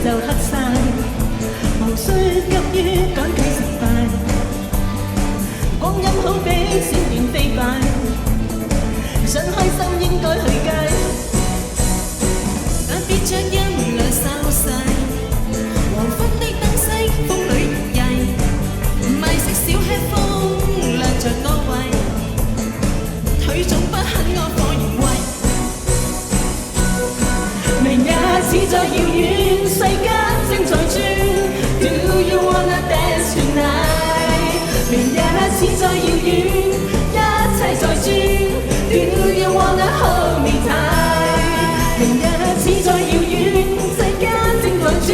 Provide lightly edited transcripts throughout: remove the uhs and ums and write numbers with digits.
就黑晒，無需急於趕佢失敗。光陰好比閃電飛快，想開心應該去街，但別將音量收細。黃昏的燈飾風裏搖曳，迷色小吃風亮着安慰，腿總不肯我火焰威。明日似在遙遠，世間正在轉。Do you wanna dance tonight？ 明日似在遙遠，一切在轉。Do you wanna hold me tight？ 明日似在遙遠，世間正在轉。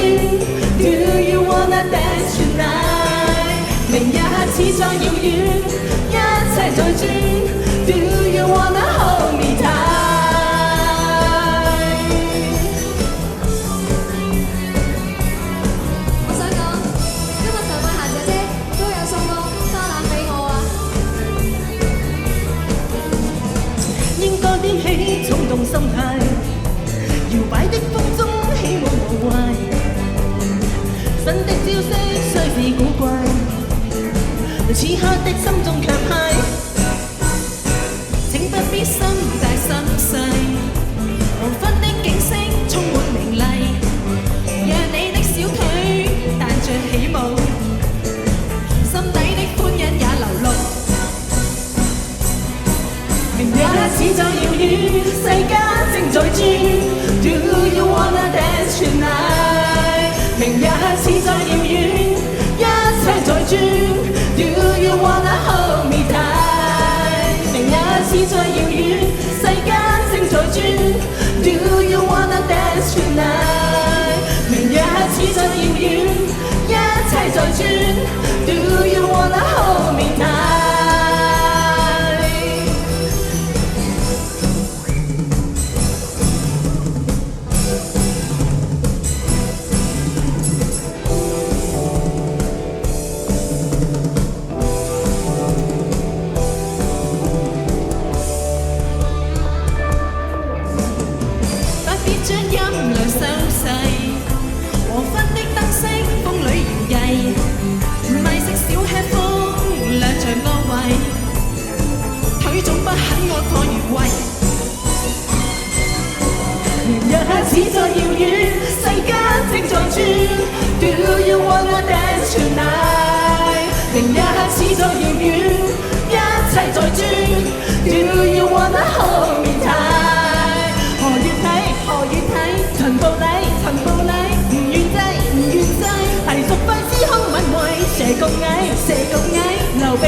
Do you wanna dance tonight？ 明日似在遙遠，一切在轉。Do you wanna hold me tight？衝動心態，搖擺的風中起舞無壞，新的招式雖是古怪，此刻的心中卻嗨。請不必心大心細，黃昏的景色充滿明麗，讓你的小腿彈着起舞，心底的歡欣也流露。明日似在遙遠，世間正在轉。Do you wanna dance tonight？ 明日似在遙遠，一切在轉。Do you wanna hold me tight？ 明日似在遙遠，世間正在轉。Do you wanna dance tonight？ 明日似在遙遠，一切在轉。Do you wanna hold me tight？將音量收細，黃昏的燈飾風裏搖曳，迷色小吃風亮着安慰，腿總不肯我破越位。明日似在遙遠，世間正在轉。Do you wanna dance tonight？ 明日似在遙遠，一切在轉。Do you wanna hold me tight？何月睇陳步禮，陳步禮，唔願制，唔願制，係屬快司空吻位，射共蟻，射共蟻，流鼻